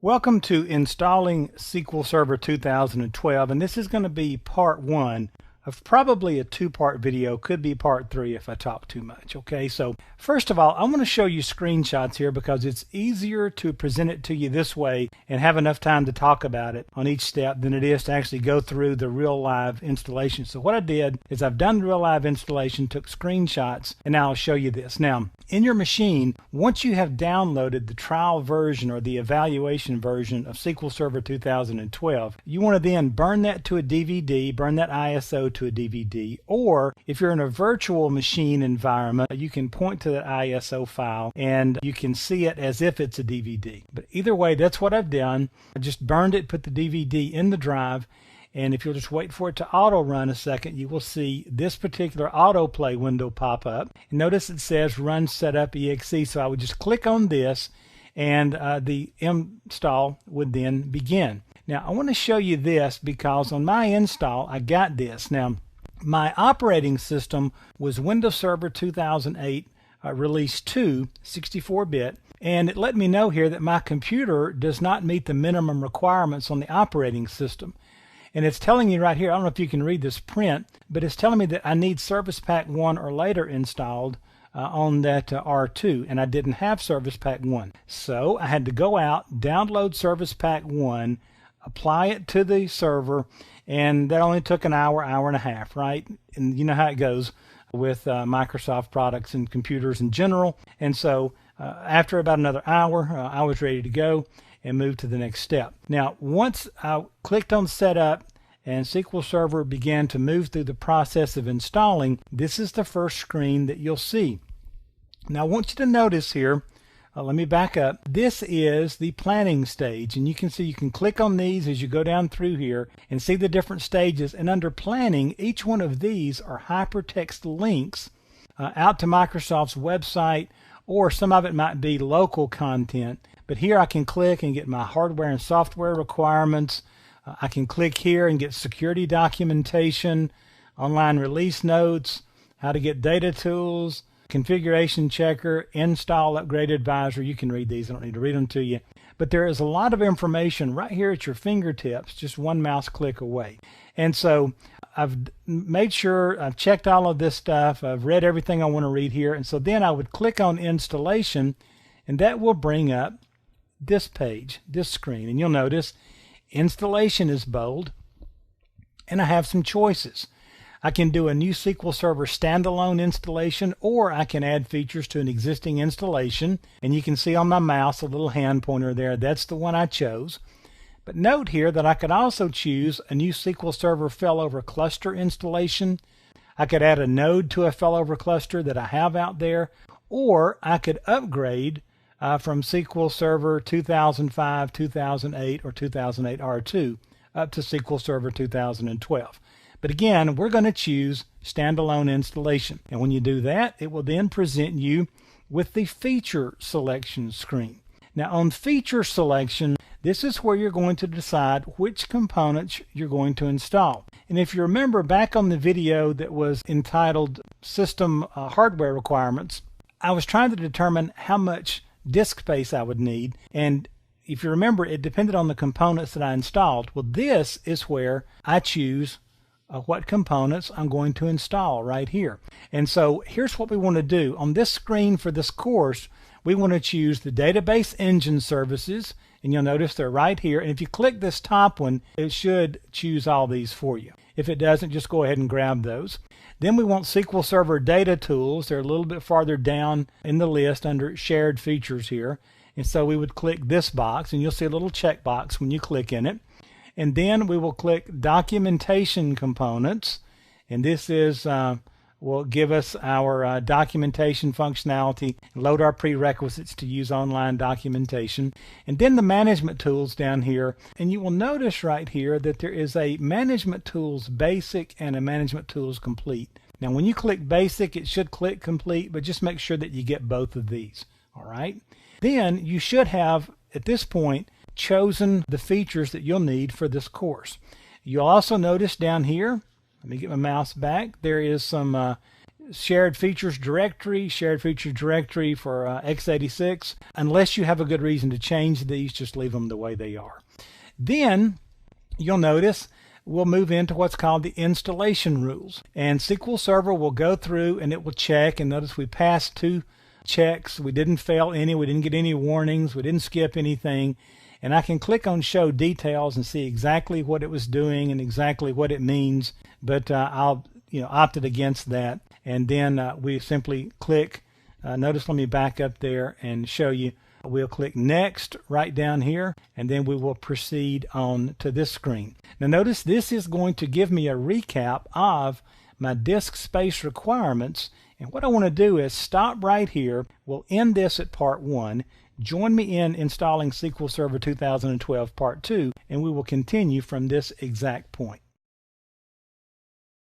Welcome to installing SQL Server 2012, and this is going to be part one of probably a two-part video. Could be part three if I talk too much. Okay, so first of all, I want to show you screenshots here because it's easier to present it to you this way and have enough time to talk about it on each step than it is to actually go through the real live installation. So what I did is I've done the real live installation, took screenshots, and now I'll show you this. Now, in your machine, once you have downloaded the trial version or the evaluation version of SQL Server 2012, you want to then burn that to a DVD, burn that ISO to a DVD, or if you're in a virtual machine environment, you can point to that ISO file and you can see it as if it's a DVD. But either way, that's what I've done. I just burned it, put the DVD in the drive, and if you'll just wait for it to auto run a second, you will see this particular autoplay window pop up. And notice it says run setup exe, so I would just click on this and the install would then begin. Now I want to show you this because on my install I got this. Now my operating system was Windows Server 2008 release 2, 64-bit, and it let me know here that my computer does not meet the minimum requirements on the operating system. And it's telling you right here, I don't know if you can read this print, but it's telling me that I need Service Pack 1 or later installed on that R2, and I didn't have Service Pack 1. So I had to go out, download Service Pack 1, apply it to the server, and that only took an hour, hour and a half, right? And you know how it goes with Microsoft products and computers in general. And so after about another hour, I was ready to go and move to the next step. Now, once I clicked on Setup and SQL Server began to move through the process of installing, this is the first screen that you'll see. Now, I want you to notice here, let me back up. This is the planning stage, and you can see you can click on these as you go down through here and see the different stages. And under planning, each one of these are hypertext links out to Microsoft's website, or some of it might be local content. But here I can click and get my hardware and software requirements. I can click here and get security documentation, online release notes, how to get data tools, configuration checker, install upgrade advisor. You can read these. I don't need to read them to you. But there is a lot of information right here at your fingertips, just one mouse click away. And so I've made sure I've checked all of this stuff. I've read everything I want to read here. And so then I would click on installation, and that will bring up this page, this screen. And you'll notice installation is bold, and I have some choices. I can do a new SQL Server standalone installation, or I can add features to an existing installation. And you can see on my mouse a little hand pointer there. That's the one I chose. But note here that I could also choose a new SQL Server failover cluster installation. I could add a node to a failover cluster that I have out there, or I could upgrade from SQL Server 2005, 2008, or 2008 R2 up to SQL Server 2012. But again, we're going to choose standalone installation. And when you do that, it will then present you with the feature selection screen. Now on feature selection, this is where you're going to decide which components you're going to install. And if you remember back on the video that was entitled System Hardware Requirements, I was trying to determine how much disk space I would need. And if you remember, it depended on the components that I installed. Well, this is where I choose what components I'm going to install right here. And so here's what we want to do. On this screen for this course, we want to choose the database engine services, and you'll notice they're right here. And if you click this top one, it should choose all these for you. If it doesn't, just go ahead and grab those. Then we want SQL Server data tools. They're a little bit farther down in the list under shared features here. And so we would click this box, and you'll see a little checkbox when you click in it. And then we will click documentation components, and this is will give us our documentation functionality, load our prerequisites to use online documentation. And then the management tools down here, and you will notice right here that there is a management tools basic and a management tools complete. Now when you click basic, it should click complete, but just make sure that you get both of these. All right, then you should have at this point chosen the features that you'll need for this course. You'll also notice down here, let me get my mouse back, there is some shared features directory for x86. Unless you have a good reason to change these, just leave them the way they are. Then you'll notice we'll move into what's called the installation rules. And SQL Server will go through and it will check, and notice we passed 2 checks. We didn't fail any, we didn't get any warnings, we didn't skip anything. And I can click on show details and see exactly what it was doing and exactly what it means, but I'll opted against that. And then we simply click, notice, let me back up there and show you. We'll click next right down here, and then we will proceed on to this screen. Now notice this is going to give me a recap of my disk space requirements, and what I want to do is stop right here. We'll end this at part 1. Join me in installing SQL Server 2012 part 2, and we will continue from this exact point.